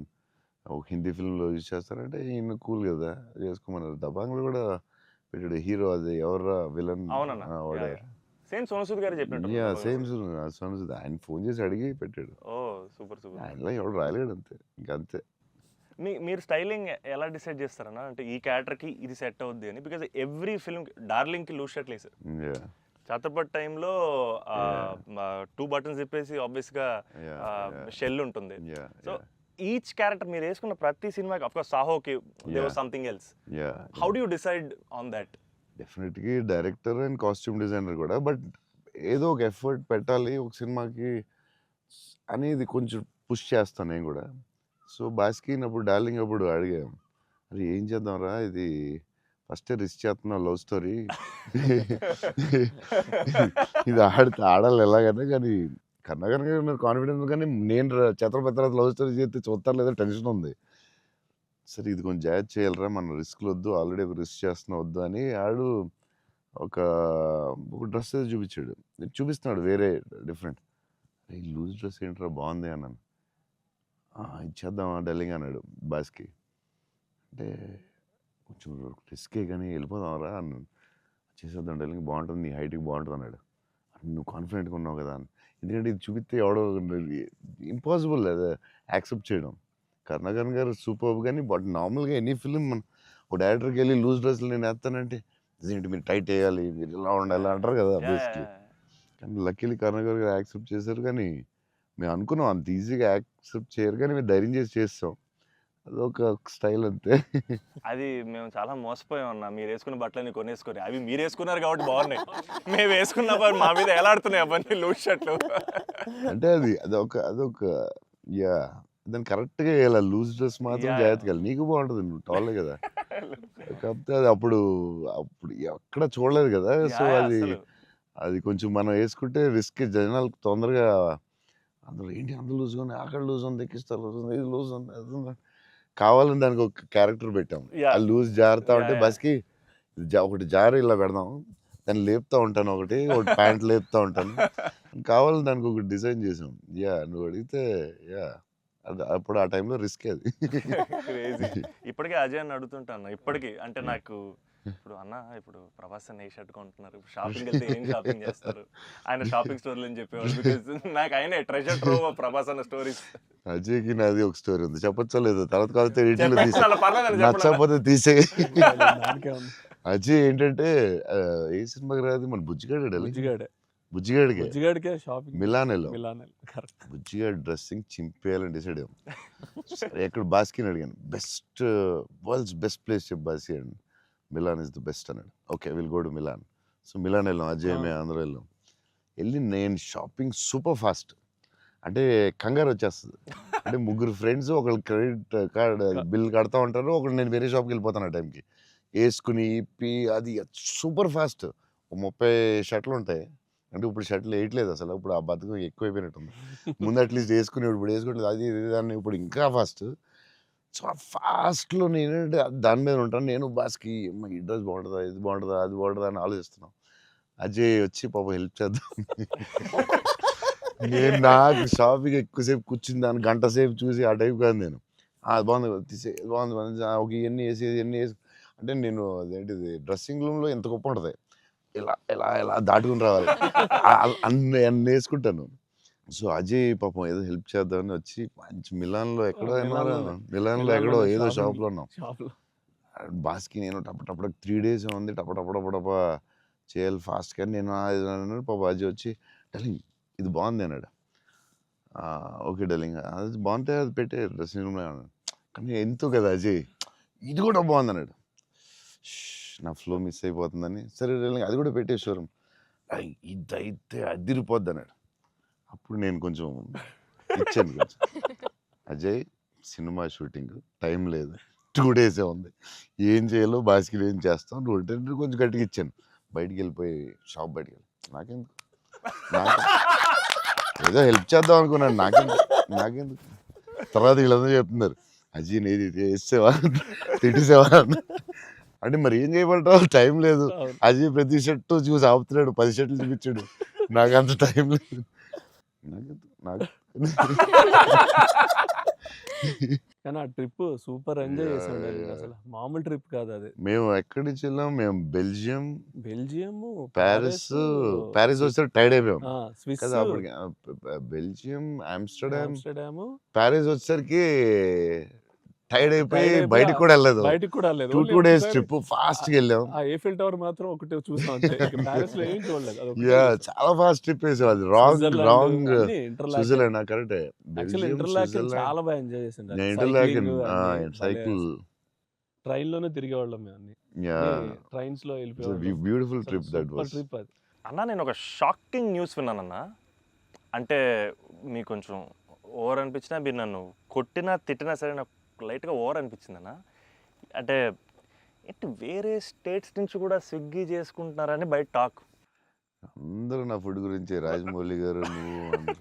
ఒక హిందీ ఫిల్మ్లో యూజ్ చేస్తారంటే, ఈయన కూల్ కదా చేసుకోమన్నారు. దబాంగ్లో కూడా పెట్టాడు హీరో, అది ఎవర్రా విలన్ సేమ్ సోను సూద్ గారు చెప్పినట్టు. సేమ్ సోను సూద్ ఆయన ఫోన్ చేసి అడిగి పెట్టాడు. Super super. ఆయనలో ఎవడు రాయలేడు అంతే, ఇంకా అంతే. మీరు స్టైలింగ్ ఎలా డిసైడ్ చేస్తారన్నా, అంటే ఈ క్యారెక్టర్కి ఇది సెట్ అవుద్ది అని? బికాజ్ ఎవ్రీ ఫిల్మ్ డార్లింగ్కి లూజ్ షర్ట్ వేసారు, ఛత్రపతి టైంలో 2 బటన్స్ చెప్పేసి ఆబ్వియస్గా షెల్ ఉంటుంది. సో ఈచ్ క్యారెక్టర్ మీరు వేసుకున్న ప్రతి సినిమాకి, ఆఫ్ కోర్స్ సాహోకి there was something else. How do you decide on that? డెఫినెట్గా డైరెక్టర్ అండ్ కాస్ట్యూమ్ డిజైనర్ కూడా, బట్ ఏదో ఒక ఎఫర్ట్ పెట్టాలి ఒక సినిమాకి అనేది కొంచెం పుష్ చేస్తాను నేను కూడా. సో బాస్కిన్ అప్పుడు డార్లింగ్ అప్పుడు అడిగాం, అది ఏం చేద్దాంరా, ఇది ఫస్ట్ రిస్క్ చేస్తున్నావు లవ్ స్టోరీ, ఇది ఆడాలి ఎలాగైనా, కానీ కన్నగారు నాకు కాన్ఫిడెన్స్, కానీ నేను ఛత్రపతి తర్వాత లవ్ స్టోరీ చేస్తే చూస్తారు లేదా టెన్షన్ ఉంది. సరే ఇది కొంచెం జాగ్రత్త చేయాలరా, మన రిస్క్లు వద్దు, ఆల్రెడీ రిస్క్ చేస్తున్నా వద్దు అని ఆడు ఒక డ్రెస్ చూపించాడు, చూపిస్తున్నాడు వేరే డిఫరెంట్. లూజ్ డ్రెస్ ఏంట్రా బాగుంది అన్నాను. ఇచ్చేద్దామా డార్లింగ్ అన్నాడు బాస్కి. అంటే కొంచెం రిస్కే కానీ వెళ్ళిపోదాంరా అన్నాను. చేసేద్దాం డార్లింగ్, బాగుంటుంది, నీ హైట్కి బాగుంటుంది అన్నాడు. నువ్వు కాన్ఫిడెంట్గా ఉన్నావు కదా అని. ఎందుకంటే ఇది చూపిస్తే ఎవడో ఇంపాసిబుల్ అది యాక్సెప్ట్ చేయడం. కరుణాకరన్ గారు సూపర్, కానీ బట్ నార్మల్గా ఎనీ ఫిలిం మన ఒక డైరెక్టర్కి వెళ్ళి లూజ్ డ్రెస్లు నేను వేస్తానంటే, ఇదేంటి మీరు టైట్ వేయాలి, మీరు ఇలా ఉండాలి అంటారు కదా బేసిక్లీ. కానీ లక్కీలీ కరుణాకర్ గారు యాక్సెప్ట్ చేశారు. కానీ మేము అనుకున్నాం అంత ఈజీగా యాక్సెప్ట్ చేయరు, కానీ మేము ధైర్యం చేసి చేస్తాం. అదొక స్టైల్ అంతే. అది మేము చాలా మోసపోయాం అన్న. మీరు వేసుకున్న బట్టలన్నీ కొనేసుకొని అవి మీరు వేసుకున్నారు కాబట్టి బాగున్నాయి. మేము వేసుకున్న మా మీద ఎలాడుతున్నాయి అవన్నీ లూజ్ షర్ట్లు. అంటే అదొక యా దాన్ని కరెక్ట్గా వేయాలి. లూజ్ డ్రెస్ మాత్రం Yeah. జాగ్రత్తగా వేయాలి. నీకు బాగుంటుంది, నువ్వు టాలే కదా. కాకపోతే అది అప్పుడు ఎక్కడ చూడలేదు కదా. సో Yeah, అది అసలు. అది కొంచెం మనం వేసుకుంటే రిస్క్. జనాలకు తొందరగా అందులో ఏంటి అంత లూజ్గా ఉంది, అక్కడ లూజ్ ఉంది, ఎక్కిస్తారు లూజ్ ఉంది, ఇది లూజ్ ఉంది, అది ఉంది. కావాలని దానికి ఒక క్యారెక్టర్ పెట్టాం. Yeah. ఆ లూజ్ జారుతా Yeah, ఉంటే yeah. బస్కి ఒకటి జారి ఇలా పెడదాం, దాన్ని లేపుతా ఉంటాను, ఒకటి ప్యాంట్ లేపుతా ఉంటాను. కావాలని దానికి ఒకటి డిజైన్ చేసాం. యా నువ్వు అడిగితే యా అది అప్పుడు ఆ టైంలో రిస్క్ అది. క్రేజీ. ఇప్పటికే అజయ్ అని అడుగుతుంటాను. ఇప్పటికీ అంటే నాకు ఇప్పుడు అన్న ఇప్పుడు ప్రభాస్ అన్న ఏ షర్ట్ కొంటున్నారు, ఇప్పుడు షాపింగ్ వెళ్తే ఏం షాపింగ్ చేస్తారు, ఆయన షాపింగ్ స్టోర్లు అని చెప్పేవాడు. బికాజ్ నాకు ఆయన ట్రెజర్ ట్రోవ్ ప్రభాస్ అన్న స్టోరీస్. అజయ్కి నాది ఒక స్టోరీ ఉంది, చెప్పచ్చో లేదు, తర్వాత కాకపోతే ఎడిట్లో తీసే, పర్లేదు నచ్చకపోతే తీసే. దానికే ఉంది. అజయ్ ఏంటంటే ఏ సినిమాకి రాదు మన బుజ్జిగాడే బుజ్జిగాడే బుజ్జిగాడికి బుజ్జిగాడికే షాపింగ్ మిలాన్ వెళ్ళాం. Milan correct. బుజ్జిగాడి డ్రెస్సింగ్ చింపేయాలని డిసైడ్ అయ్యాం. సరే ఎక్కడ బాస్కిని అడిగాను, వరల్డ్స్ బెస్ట్ ప్లేస్ చెప్పు బాస్కి అండి. మిలాన్ ఇస్ ద బెస్ట్ అన్నాడు. Okay will go to Milan. So Milan వెళ్ళాం, అజయ్ మేము అందరూ వెళ్ళాం. వెళ్ళి నేను షాపింగ్ సూపర్ ఫాస్ట్, అంటే కంగారు వచ్చేస్తుంది. అంటే ముగ్గురు ఫ్రెండ్స్ ఒకళ్ళు క్రెడిట్ కార్డ్ బిల్ కడతా ఉంటారు, ఒకళ్ళు నేను వేరే షాప్కి వెళ్ళిపోతాను ఆ టైంకి. వేసుకుని ఇప్పి అది సూపర్ ఫాస్ట్. 30 షర్ట్లు ఉంటాయి. అంటే ఇప్పుడు షర్ట్లు వేయట్లేదు అసలు, ఇప్పుడు ఆ బతుకు ఎక్కువైపోయినట్టుంది. ముందు అట్లీస్ట్ వేసుకుని ఇప్పుడు వేసుకోవట్లేదు, అది ఇది దాన్ని ఇప్పుడు ఇంకా ఫాస్ట్. సో ఆ ఫాస్ట్లో నేనంటే దాని మీద ఉంటాను. నేను బాస్కి ఈ డ్రెస్ బాగుంటుందా, ఇది బాగుంటుందా, అది బాగుంటుందా అని ఆలోచిస్తున్నాం. అజయ్ వచ్చి పాపం హెల్ప్ చేద్దాం. నేను నాకు షాపింగ్ ఎక్కువసేపు కూర్చుని దాన్ని గంట సేపు చూసి ఆ టైప్ కాదు నేను. అది బాగుంది తీసే, బాగుంది ఒక ఇవన్నీ వేసి ఇవన్నీ వేసి, అంటే నేను అదేంటిది డ్రెస్సింగ్ రూమ్లో ఎంత గొప్ప ఉంటుంది, ఇలా ఇలా ఇలా దాటుకుని రావాలి, అన్ని వేసుకుంటాను. సో అజయ్ పాపం ఏదో హెల్ప్ చేద్దామని వచ్చి మంచి మిలాన్లో ఎక్కడో మిలాన్లో ఎక్కడో ఏదో షాప్లో ఉన్నాం. షాప్లో బాస్కి నేను టపటపడ 3 days ఉంది, టపటపడపడప చేయాలి ఫాస్ట్. కానీ నేను అన్నాడు. పాప అజయ్ వచ్చి డార్లింగ్ ఇది బాగుంది అన్నాడు. ఓకే డార్లింగ్ అది బాగుంటే అది పెట్టే డ్రెస్సింగ్ రూమ్లో అన్నాడు. కానీ ఎంతో కదా అజయ్ ఇది కూడా బాగుంది అన్నాడు. నా ఫ్లో మిస్ అయిపోతుందని, సరే డార్లింగ్ అది కూడా పెట్టే షోరూమ్, ఇదైతే అదిరిపోద్ది అన్నాడు. అప్పుడు నేను కొంచెం ఇచ్చాను కొంచెం. అజయ్ సినిమా షూటింగ్ టైం లేదు, 2 days ఉంది, ఏం చేయాలో బాస్కి ఏం చేస్తాం, నువ్వు కొంచెం గట్టిగా ఇచ్చాను. బయటికి వెళ్ళిపోయి షాప్ బయటికి వెళ్ళి నాకెందుకు ఏదో హెల్ప్ చేద్దాం అనుకున్నాను, నాకెందుకు. తర్వాత వీళ్ళందరూ చెప్తున్నారు అజయ్ నేది వేసేవా తిట్టేసేవా అంటే మరి ఏం చేయమంటావు, టైం లేదు. అజయ్ ప్రతి షర్టు చూసి ఆపుతున్నాడు, 10 షర్ట్లు చూపించాడు, నాకు అంత టైం లేదు. నాకు కానీ ఆ ట్రిప్ సూపర్ ఎంజాయ్ చేసాడు అసలు, మామూలు ట్రిప్ కాదు అది. మేము ఎక్కడి నుంచి వెళ్ళాం, మేము బెల్జియం, ప్యారిస్ వస్తే టైర్డ్ అయిపోయాం స్విస్ కదా అప్పటికి. బెల్జియం, ఆమ్స్టర్డామ్, ఆమ్స్టర్డామ్, ప్యారిస్ వచ్చేసరికి టైర్డ్ అయిపోయి బయటికి కూడా వెళ్ళలేదు. 2 days ట్రిప్ ఫాస్ట్ గా వెళ్ళాం. ఆ ఏఫిల్ టవర్ మాత్రం ఒకటి చూసాం, ప్యారిస్ లో ఏం చూడలేదు. చాలా ఫాస్ట్ ట్రిప్ వేసాం. అది రాంగ్ స్విట్జర్లాండ్ కరెక్ట్. చాలా బాగా ఎంజాయ్ చేసింది. సైకిల్ ట్రైన్ లోనే తిరిగేవాళ్ళం మేము అన్ని, ట్రైన్స్ లో వెళ్ళిపోయాం. Beautiful trip that was. Trip అది. అన్న నేను ఒక షాకింగ్ న్యూస్ విన్నానన్న. అంటే మీకు కొంచెం ఓవర్ అనిపించినా, మీరు నన్ను కొట్టినా తిట్టినా సరే నాకు లైట్గా ఓవర్ అనిపించింది అన్న. అంటే ఏంటి వేరే స్టేట్స్ నుంచి కూడా స్విగ్గీ చేసుకుంటున్నారని బయట టాక్. అందరూ నా ఫుడ్ గురించి రాజమౌళి గారు నువ్వు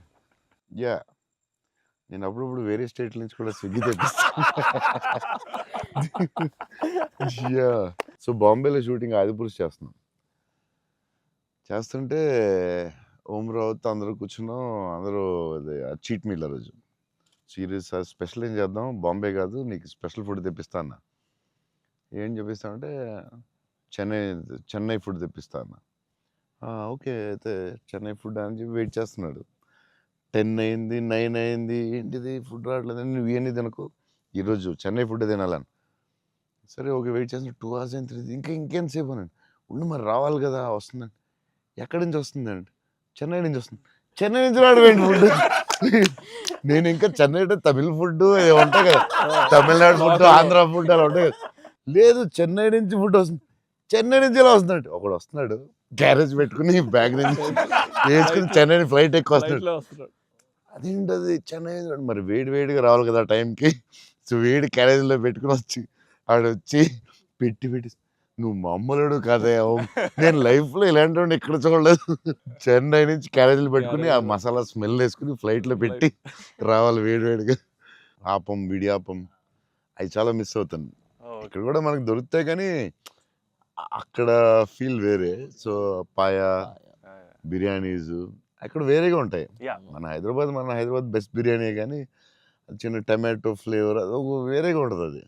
యా నేను అప్పుడప్పుడు వేరే స్టేట్ నుంచి కూడా స్విగ్గీ తెప్పిస్తాను. యా సో బాంబేలో షూటింగ్ ఆదిపురుష్ చేస్తుంటే ఓం రావుతో అందరూ కూర్చున్నాం. అందరూ అదే చీట్ మీల్ ఆ రోజు సీరియస్ స్పెషల్ ఏం చేద్దాం, బాంబే కాదు నీకు స్పెషల్ ఫుడ్ తెప్పిస్తా అన్న. ఏం చెప్పిస్తామంటే చెన్నై ఫుడ్ తెప్పిస్తా అన్న. ఓకే అయితే చెన్నై ఫుడ్ అని చెప్పి వెయిట్ చేస్తున్నాడు. 10 అయింది, 9 అయింది, ఏంటిది ఫుడ్ రావట్లేదు, నువ్వు ఇవన్నీ తినకు, ఈరోజు చెన్నై ఫుడ్ తినాలని. సరే ఓకే వెయిట్ చేస్తున్నా. 2 hours అయింది, ఇంకెంతసేపు అనండి. ఉండి మరి రావాలి కదా, వస్తుందండి. ఎక్కడి నుంచి వస్తుందండి? చెన్నై నుంచి వస్తుంది. చెన్నై నుంచి రావడం ఫుడ్ నేను ఇంకా చెన్నై అంటే తమిళ ఫుడ్ ఉంటాయి కదా, తమిళనాడు ఫుడ్, ఆంధ్ర ఫుడ్ అలా ఉంటాయి కదా. లేదు చెన్నై నుంచి ఫుడ్ వస్తుంది, చెన్నై నుంచి ఇలా వస్తున్నాడు. ఒకడు వస్తున్నాడు గ్యారేజ్ పెట్టుకుని బ్యాగ్ నుంచి వేసుకుని చెన్నై ఫ్లైట్ ఎక్కువ వస్తున్నాడు. ఫ్లైట్లో వస్తున్నాడు. అదేంటది చెన్నై మరి వేడి వేడిగా రావాలి కదా టైంకి. సో వేడి క్యారేజ్లో పెట్టుకుని వచ్చి ఆడొచ్చి పెట్టి నువ్వు మామూలుడు కదా, నేను లైఫ్లో ఇలాంటి వాడిని ఎక్కడ చూడలేదు. చెన్నై నుంచి క్యారేజీలు పెట్టుకుని ఆ మసాలా స్మెల్ వేసుకుని ఫ్లైట్లో పెట్టి రావాలి వేడి వేడిగా. ఆపం, విడియాపం అవి చాలా మిస్ అవుతాను. ఇక్కడ కూడా మనకు దొరుకుతాయి కానీ అక్కడ ఫీల్ వేరే. సో పాయా బిర్యానీస్ అక్కడ వేరేగా ఉంటాయి. యా మన హైదరాబాద్ బెస్ట్ బిర్యానీ, కానీ చిన్న టమాటో ఫ్లేవర్ అది ఒక వేరేగా ఉంటుంది అది.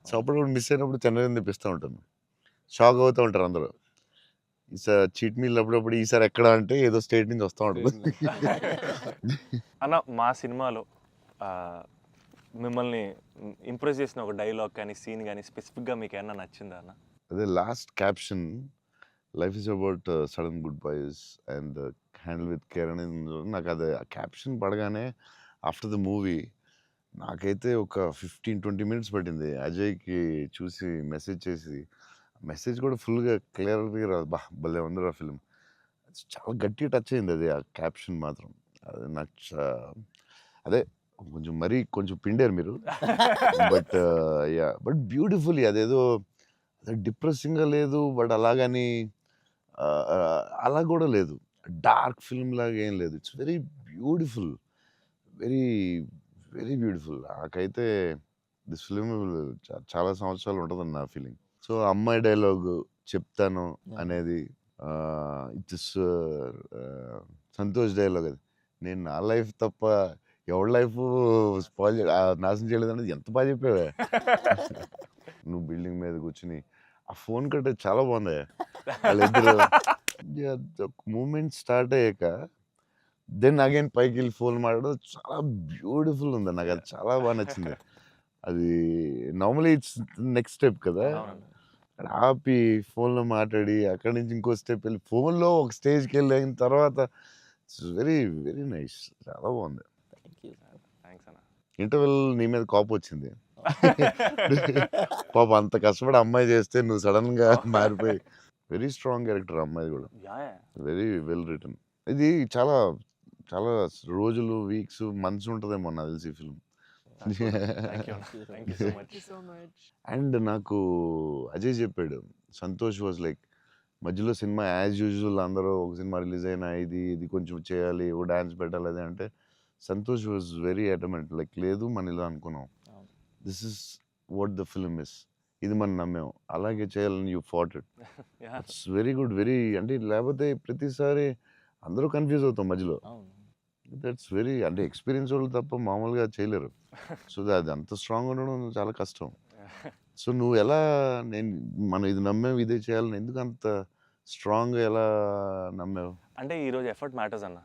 సో అప్పుడు మిస్ అయినప్పుడు చెన్నై తెప్పిస్తూ ఉంటాను. షాక్ అవుతూ ఉంటారు అందరూ. ఈసారి చీట్ మీల్ అప్పుడప్పుడు ఈసారి ఎక్కడ అంటే ఏదో స్టేట్ నుంచి వస్తూ ఉంటుంది. అన్న మా సినిమాలో మిమ్మల్ని ఇంప్రెస్ చేసిన ఒక డైలాగ్ కానీ సీన్ కానీ స్పెసిఫిక్గా మీకు ఏమన్నా నచ్చిందా అన్న? అదే last caption, life is about sudden goodbyes and handle with care అనేది నాకు అది క్యాప్షన్ పడగానే ఆఫ్టర్ ద మూవీ నాకైతే ఒక 15-20 మినిట్స్ పట్టింది అజయ్కి చూసి మెసేజ్ చేసి. మెసేజ్ కూడా ఫుల్గా క్లియర్గా రాదు. భలే ఉంది ఆ ఫిల్మ్. చాలా గట్టిగా టచ్ అయింది అది, ఆ క్యాప్షన్ మాత్రం. అది నాకు అదే కొంచెం మరీ కొంచెం పిండారు మీరు. బట్ బ్యూటిఫుల్లీ అదేదో డిప్రెసింగ్గా లేదు, బట్ అలాగని అలా కూడా లేదు, డార్క్ ఫిల్మ్ లాగా ఏం లేదు. It's very beautiful, very very beautiful. నాకైతే దిస్ ఫిల్మ్ చాలా సంవత్సరాలు ఉంటుందని నా ఫీలింగ్. సో అమ్మాయి డైలాగు చెప్తాను అనేది ఇట్స్ సంతోష్ డైలాగ్. అది నేను నా లైఫ్ తప్ప ఎవరి లైఫ్ స్పాయిల్ నాశనం చేయలేదు అనేది ఎంత బాగా చెప్పావే. నువ్వు బిల్డింగ్ మీద కూర్చుని ఆ ఫోన్ కట్టే చాలా బాగుంది. వాళ్ళిద్దరు మూమెంట్ స్టార్ట్ అయ్యాక దెన్ అగైన్ పైకి వెళ్ళి ఫోన్ మాట్లాడడం చాలా బ్యూటిఫుల్ ఉంది. నాకు అది చాలా బాగా నచ్చింది. అది నార్మలీ ఇట్స్ నెక్స్ట్ స్టెప్ కదా, అక్కడ ఆపి ఫోన్లో మాట్లాడి అక్కడి నుంచి ఇంకో స్టెప్ వెళ్ళి ఫోన్లో ఒక స్టేజ్కి వెళ్ళిన తర్వాత ఇట్స్ వెరీ వెరీ నైస్, చాలా బాగుంది. థ్యాంక్స్ అన్న. ఇంటర్వెల్ నీ మీద కోపం వచ్చింది. పాప అంత కష్టపడి అమ్మాయి చేస్తే నువ్వు సడన్గా మారిపోయి. వెరీ స్ట్రాంగ్ క్యారెక్టర్ అమ్మాయి కూడా, వెరీ వెల్ రిటర్న్. ఇది చాలా చాలా రోజులు, వీక్స్, మంత్స్ ఉంటుందేమో నాకు తెలిసి film. Thank you so much. So much. And నాకు అజయ్ చెప్పాడు, సంతోష్ వాజ్ లైక్ మధ్యలో సినిమా యాజ్ యూజువల్ అందరూ ఒక సినిమా రిలీజ్ అయినా ఇది కొంచెం చేయాలి, ఓ డాన్స్ పెట్టాలి అది అంటే, సంతోష్ వాజ్ వెరీ అటమెంట్ లైక్ లేదు మన ఇలా అనుకున్నాం, this is what the film is, ఇది మనం నమ్మాం, అలాగే చేయాలని you fat it. It's very good, very అంటే లేకపోతే ప్రతిసారి అందరూ కన్ఫ్యూజ్ అవుతాం మధ్యలో. దట్స్ వెరీ అంటే ఎక్స్పీరియన్స్ వాళ్ళు తప్ప మామూలుగా చేయలేరు. సో అది అంత స్ట్రాంగ్ ఉండడం చాలా కష్టం. సో నువ్వు ఎలా మనం ఇది నమ్మావు ఇదే చేయాలని ఎందుకు అంత స్ట్రాంగ్గా ఎలా నమ్మావు? అంటే ఈరోజు ఎఫర్ట్ మ్యాటర్స్ అన్న.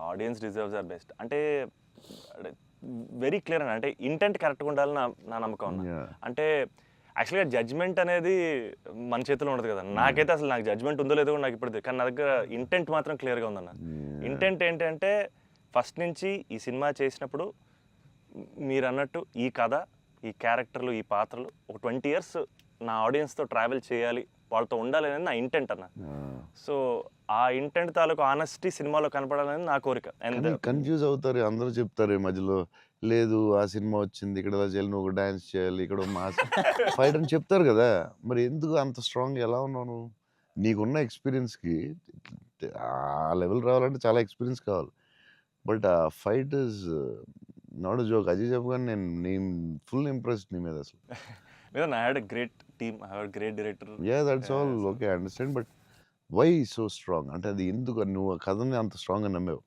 ఆడియన్స్ డిజర్వ్స్ ఆర్ బెస్ట్ అంటే వెరీ క్లియర్ అన్న. అంటే ఇంటెంట్ కరెక్ట్గా ఉండాలని నా నమ్మకం అన్న. అంటే యాక్చువల్గా జడ్జ్మెంట్ అనేది మన చేతిలో ఉండదు కదా. నాకైతే అసలు నాకు జడ్జ్మెంట్ ఉందో లేదో నాకు ఇప్పుడు, కానీ నా దగ్గర ఇంటెంట్ మాత్రం క్లియర్గా ఉందన్న. ఇంటెంట్ ఏంటంటే ఫస్ట్ నుంచి ఈ సినిమా చేసినప్పుడు మీరు అన్నట్టు ఈ కథ, ఈ క్యారెక్టర్లు, ఈ పాత్రలు ఒక 20 years నా ఆడియన్స్తో ట్రావెల్ చేయాలి, వాళ్ళతో ఉండాలి అనేది నా ఇంటెంట్ అన్న. సో ఆ ఇంటెంట్ తాలూకు ఆనెస్టీ సినిమాలో కనపడాలని నా కోరిక. అండ్ కన్ఫ్యూజ్ అవుతారు అందరూ, చెప్తారు ఈ మధ్యలో లేదు ఆ సినిమా వచ్చింది ఇక్కడ ఇలా చేయాలి, నువ్వు డాన్స్ చేయాలి, ఇక్కడ మాస్ ఫైట్ అని చెప్తారు కదా. మరి ఎందుకు అంత స్ట్రాంగ్ ఎలా ఉన్నావు నువ్వు? నీకున్న ఎక్స్పీరియన్స్కి ఆ లెవెల్ రావాలంటే చాలా ఎక్స్పీరియన్స్ కావాలి. బట్ ఆ fight is not joke. Ajay చెప్పగానే నేను ఫుల్ ఇంప్రెస్డ్ నీ మీద అసలు. I had a great team, I had great director. That's all okay, I understand. But why so strong అంటే అది ఎందుకు నువ్వు ఆ కథని అంత స్ట్రాంగ్గా నమ్మావు?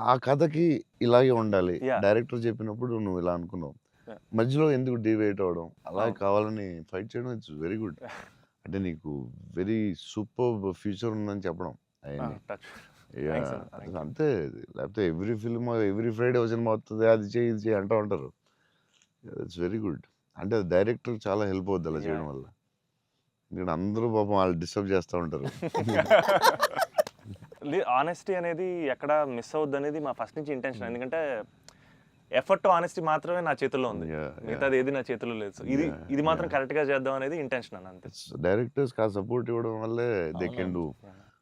ఆ కథకి ఇలాగే ఉండాలి, డైరెక్టర్ చెప్పినప్పుడు నువ్వు ఇలా అనుకున్నావు, మధ్యలో ఎందుకు డివైట్ అవ్వడం, అలా కావాలని ఫైట్ చేయడం ఇట్స్ వెరీ గుడ్. అంటే నీకు వెరీ సూపర్ ఫ్యూచర్ ఉందని చెప్పడం అంతే. లేకపోతే every film every Friday cinema వస్తుంది, అది చేయి ఇది చేయి అంటూ ఉంటారు. It's very good. అంటే డైరెక్టర్ చాలా హెల్ప్ అవుద్ది అలా చేయడం వల్ల. ఇక్కడ అందరూ పాపం వాళ్ళు డిస్టర్బ్ చేస్తూ ఉంటారు. ఆనెస్టీ అనేది ఎక్కడ మిస్ అవుద్ది అనేది మా ఫస్ట్ నుంచి ఇంటెన్షన్. ఎందుకంటే ఎఫర్ట్ ఆనెస్టీ మాత్రమే నా చేతుల్లో ఉంది, మిగతాది ఏది నా చేతుల్లో లేదు. సో ఇది మాత్రం కరెక్ట్గా చేద్దాం అనేది ఇంటెన్షన్ అన్న, అంతే. డైరెక్టర్స్ ఆ సపోర్ట్ ఇవ్వడం వల్లే దే కెన్ డూ.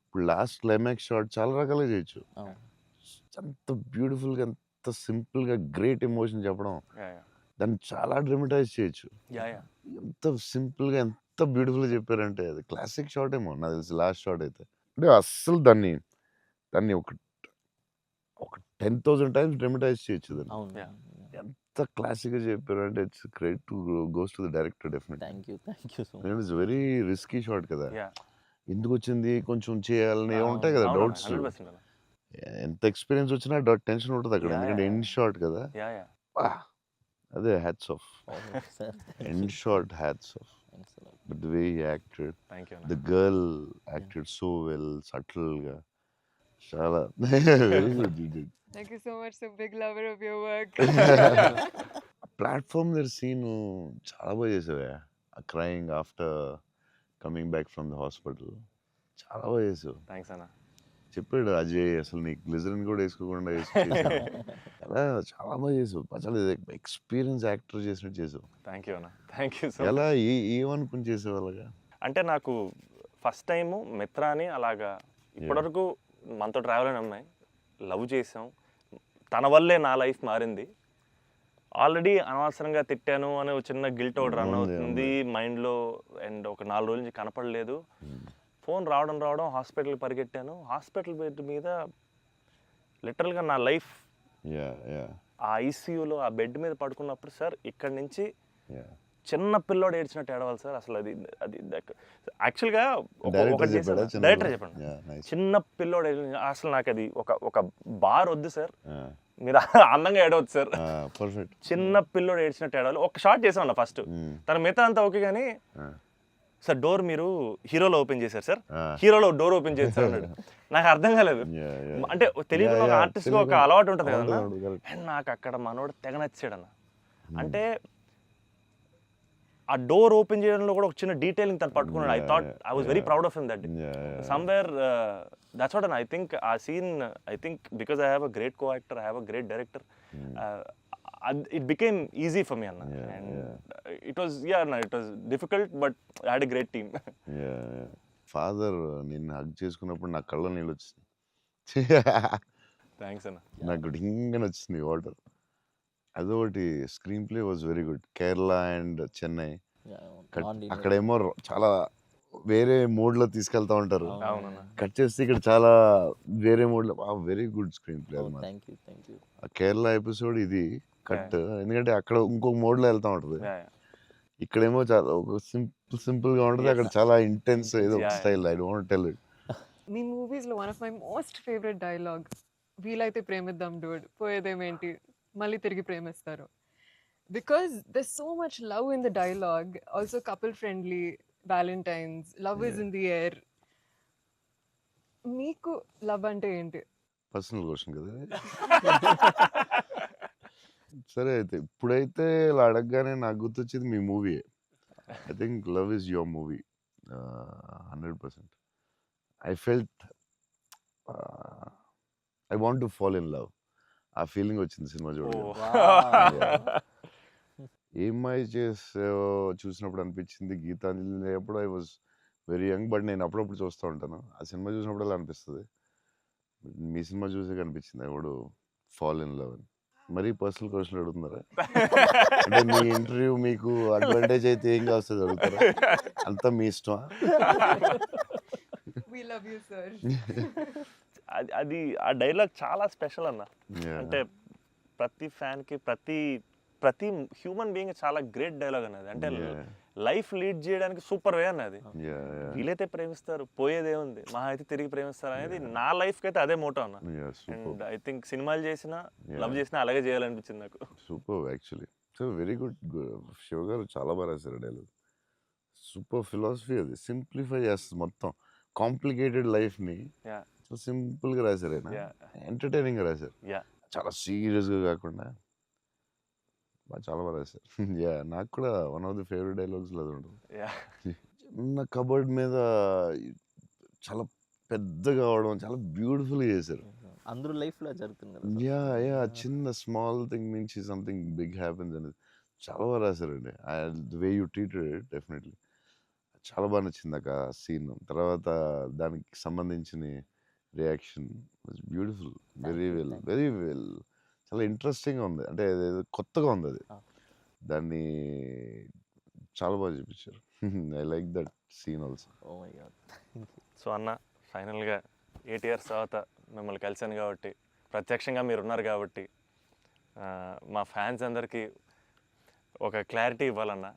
ఇప్పుడు లాస్ట్ క్లైమాక్స్ షాట్ చాలా రకాలుగా చేయొచ్చు. అంత బ్యూటిఫుల్గా, అంత సింపుల్గా గ్రేట్ ఎమోషన్ చెప్పడం, దాన్ని చాలా డ్రమటైజ్ చేయొచ్చు. ఎంత సింపుల్గా, ఎంత బ్యూటిఫుల్గా చెప్పారంటే అది క్లాసిక్ షాట్ ఏమో నాకు తెలిసి లాస్ట్ షాట్ అయితే. అంటే అస్సలు దాన్ని ఒక 10,000 టైమ్స్ డ్రమటైజ్ చేయొచ్చు దాన్ని. ఎంత క్లాసిక్గా చెప్పారు అంటే it's credit to goes to the director definitely. Thank you so much. It's very risky shot కదా, ఎందుకు వచ్చింది కొంచెం చేయాలని ఉంటాయి కదా డౌట్స్. ఎంత ఎక్స్పీరియన్స్ వచ్చినా టెన్షన్ ఉంటుంది అక్కడ, ఎందుకంటే ఎండ్ షాట్ కదా. అదే hats off, end shot hats off. But the way he acted, the girl acted so well, సటిల్గా, చాలా very good. Thank you so much. So big lover of your work. Platform దగ్గర scene చాలా బాగా చేసావే, crying after coming back from the hospital, చాలా బాగా చేసావు. Thanks అన్న. చెప్పాడు అజయ్, అసలు నీకు గ్లిజరిన్ కూడా వేసుకోకుండా అలా చాలా బాగా చేసావు. చాలా ఎక్స్పీరియన్స్ యాక్టర్ చేసినట్టు చేసావు. థ్యాంక్ యూ అన్న, థ్యాంక్ యూ సో. ఎలా ఏమనుకుని చేసావు అలాగా? అంటే నాకు ఫస్ట్ టైము మిత్రాని అలాగా, ఇప్పటివరకు మనతో ట్రావెల్ అయిన అమ్మాయి, లవ్ చేసాం, తన వల్లే నా లైఫ్ మారింది. ఆల్రెడీ అనవసరంగా తిట్టాను అనే ఒక చిన్న గిల్ట్ ఒకటి రన్ అవుతుంది మైండ్లో. అండ్ ఒక 4 రోజుల నుంచి కనపడలేదు. ఫోన్ రావడం హాస్పిటల్కి పరిగెట్టాను. హాస్పిటల్ బెడ్ మీద లిటరల్గా నా లైఫ్, ఆ ఐసీయూలో ఆ బెడ్ మీద పడుకున్నప్పుడు, సార్ ఇక్కడి నుంచి చిన్న పిల్లోడు ఏడ్చినట్టు ఏడవాలి సార్. అసలు అది యాక్చువల్గా డైరెక్టర్ చెప్పండి, చిన్న పిల్లోడు అసలు నాకు అది ఒక బార్ వద్దు సార్, మీరు అందంగా ఏడవద్దు సార్, చిన్న పిల్లోడు ఏడ్చినట్టు ఏడవాలి. ఒక షాట్ చేసామన్న ఫస్ట్, తన మిగతా అంతా ఓకే కానీ, సార్ డోర్ మీరు హీరోలో ఓపెన్ చేశారు సార్, హీరోలో డోర్ ఓపెన్ చేశారు అన్నాడు. నాకు అర్థం కాలేదు. అంటే తెలియదు, ఒక ఆర్టిస్ట్గా ఒక అలవాటు ఉంటుంది కదన్నా. అండ్ నాకు అక్కడ మనోడు తెగ నచ్చాడు అన్న. అంటే ఆ డోర్ ఓపెన్ చేయడంలో కూడా ఒక చిన్న డీటెయిలింగ్ తను పట్టుకున్నాడు. I was very proud of him that somewhere. That's what I think ఆ scene, I think because I have a great co actor, I have a great director, it became easy for me, Anna. And it was difficult, but I had a great team. Father నిన్ను hug చేసుకున్నప్పుడు నా కళ్ళ నీళ్ళు వచ్చింది. Thanks అన్న. నాకు డింగని వచ్చింది water. అదొకటి. Screen play was very good. Kerala and Chennai అక్కడేమో చాలా వేరే మోడ్లో తీసుకెళ్తా ఉంటారు, కట్ చేస్తే ఇక్కడ చాలా వేరే మోడ్లో. వెరీ గుడ్ స్క్రీన్ ప్లే అది. ఆ కేరళ ఎపిసోడ్ ఇది కట్, ఎందుకంటే అక్కడ ఇంకొక మోడ్లో వెళ్తా ఉంటుంది, ఇక్కడేమో చాలా ఒక సింపుల్గా ఉంటుంది, అక్కడ చాలా ఇంటెన్స్ ఏదో style. I don't tell it. మీ మూవీస్లో one of my most favourite dialogue, వీలైతే ప్రేమిద్దాం డూడ్, పోయేదేమేంటి మళ్ళీ తిరిగి ప్రేమిస్తారు. Because there so much love in the dialogue, also couple friendly, Valentines, love is in the air. మీకు లవ్ అంటే ఏంటి? పర్సనల్ క్వశ్చన్ కదా. సరే అయితే ఇప్పుడైతే ఇలా అడగగానే నాకు గుర్తొచ్చేది మీ మూవీయే. I think love is your movie 100%. I felt I want to fall in love. ఆ ఫీలింగ్ వచ్చింది సినిమా చూడగా. ఏమై చేసావో చూసినప్పుడు అనిపించింది. గీతాంజలి అప్పుడు I was very young, but నేను అప్పుడప్పుడు చూస్తూ ఉంటాను. ఆ సినిమా చూసినప్పుడు అలా అనిపిస్తుంది. మీ సినిమా చూసే కనిపించింది I would fall in love అని. మరీ పర్సనల్ క్వశ్చన్ అడుగుతున్నారా? అంటే మీ ఇంటర్వ్యూ మీకు అడ్వాంటేజ్ అయితే ఏం కావస్తుంది అడుగుతారా? అంతా మీ ఇష్టమా? అది ఆ డైలాగ్ చాలా స్పెషల్ అన్న. అంటే ప్రతి ఫ్యాన్కి, ప్రతి హ్యూమన్ బీయింగ్ చాలా గ్రేట్ డైలాగ్ అన్నది. అంటే లైఫ్ లీడ్ చేయడానికి సూపర్ వే అన్నది. వీలైతే ప్రేమిస్తారు, పోయేదేముంది, మహా అయితే తిరిగి ప్రేమిస్తారు అనేది నా లైఫ్కి అయితే అదే మోటో అన్న. అండ్ ఐ థింక్ సినిమాలు చేసినా, లవ్ చేసినా అలాగే చేయాలనిపించింది నాకు. Super actually. So very good. Shiva గారు చాలా బాగా రాశారు డైలాగ్. సూపర్ ఫిలాసఫీ అది. సింప్లిఫై చేస్తుంది మొత్తం కాంప్లికేటెడ్ లైఫ్ని. సో సింపుల్గా రాశారు ఆయన, ఎంటర్టైనింగ్గా రాశారు, చాలా సీరియస్గా కాకుండా చాలా బాగా రాశారు. నాకు కూడా one of the favourite dialogues అది ఉంటుంది. చిన్న కబర్డ్ మీద చాలా పెద్దగా అవడం చాలా బ్యూటిఫుల్గా చేశారు. అందరూ లైఫ్లో జరుగుతుంది కదా sir. యా యా చిన్న స్మాల్ థింగ్ నుంచి సంథింగ్ బిగ్ హ్యాపెన్స్ అనేది చాలా బాగా రాశారండి. The way you treated it definitely చాలా బాగా నచ్చింది ఆ సీన్. తర్వాత దానికి సంబంధించిన reaction beautiful, very well, very well. చాలా ఇంట్రెస్టింగ్గా ఉంది, అంటే అదేదో కొత్తగా ఉంది అది. Ah. దాన్ని చాలా బాగా చూపించారు. I like that scene also. Oh my god. So అన్న ఫైనల్గా 8 years తర్వాత మిమ్మల్ని కలిశాను కాబట్టి, ప్రత్యక్షంగా మీరు ఉన్నారు కాబట్టి, మా ఫ్యాన్స్ అందరికీ ఒక క్లారిటీ ఇవ్వాలన్న.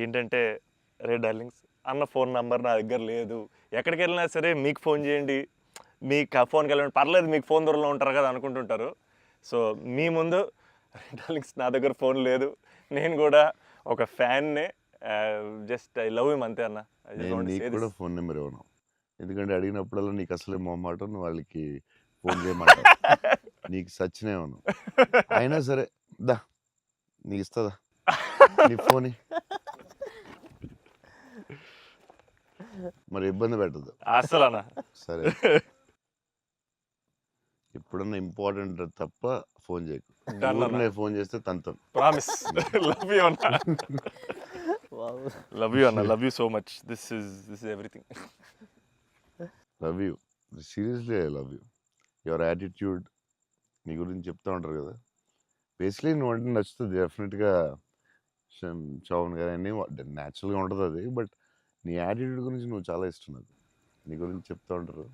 ఏంటంటే, రే డార్లింగ్స్, అన్న ఫోన్ నంబర్ నా దగ్గర లేదు, ఎక్కడికి వెళ్ళినా సరే మీకు ఫోన్ చేయండి, మీకు ఫోన్కి వెళ్ళండి, పర్లేదు మీకు ఫోన్ దూరంలో ఉంటారు కదా అనుకుంటుంటారు. సో మీ ముందు రే డార్లింగ్స్ నా దగ్గర ఫోన్ లేదు, నేను కూడా ఒక ఫ్యాన్నే, జస్ట్ ఐ లవ్ హిమ్ అంతే అన్న. I just నేను want to నీకు say కూడా this. ఫోన్ నెంబర్ ఇవ్వను, ఎందుకంటే అడిగినప్పుడల్లా నీకు అసలే మొహమాటం, నువ్వు వాళ్ళకి ఫోన్ చేయమంటావు. నీకు సచ్చినే ఇవ్వను. అయినా సరే దా నీకు ఇస్తుందా నీ ఫోన్, మరి ఇబ్బంది పెట్టదు. అసలు అన్న సరే ఎప్పుడన్నా ఇంపార్టెంట్ తప్ప ఫోన్ చేయకు. Done అన్న. ఊరినే ఫోన్ చేస్తే తంతం. ప్రామిస్. లవ్ యూ అన్న. Wow. లవ్ యూ అన్న, love you so much. This is everything. Love you, seriously I love you. Your attitude, నీ గురించి చెప్తా ఉంటారు కదా, బేసిక్లీ నువ్వు అంటే నచ్చుతుంది డెఫినెట్గా. చౌన్ గారు అన్నీ న్యాచురల్గా ఉంటుంది అది, బట్ నీ యాటిట్యూడ్ గురించి నువ్వు చాలా ఇష్టం నాకు. నీ గురించి చెప్తా ఉంటారు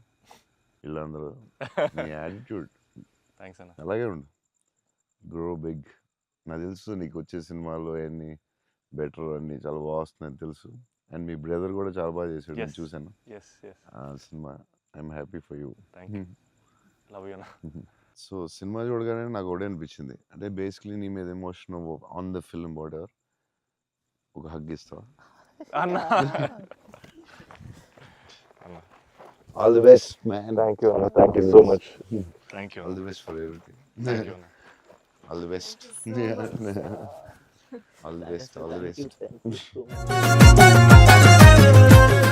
వీళ్ళందరూ, నీ యాటిట్యూడ్ థ్యాంక్స్ అన్న. అలాగే ఉండు, గ్రో బిగ్. నాకు తెలుసు నీకు వచ్చే సినిమాలు అన్నీ బెటర్, అన్నీ చాలా బాగా వస్తున్నాయని తెలుసు. అండ్ మీ బ్రదర్ కూడా చాలా బాగా చేశాడు, నేను Yes. చూశాను ఎస్ ఎస్, ఆ సినిమా. I'm happy for you. Thank you. Love you అన్న. సో సినిమా చూడగానే నాకు ఒకటే అనిపించింది, అంటే బేసిక్లీ నీ మీద emotion on the film whatever, ఒక హగ్ ఇస్తావా? అన్న all the best man. Thank you అన్న, thank you so much. Thank you all the best for everything. Thank you అన్న. All the best. All the best, all the Thank you, best. thank you so much.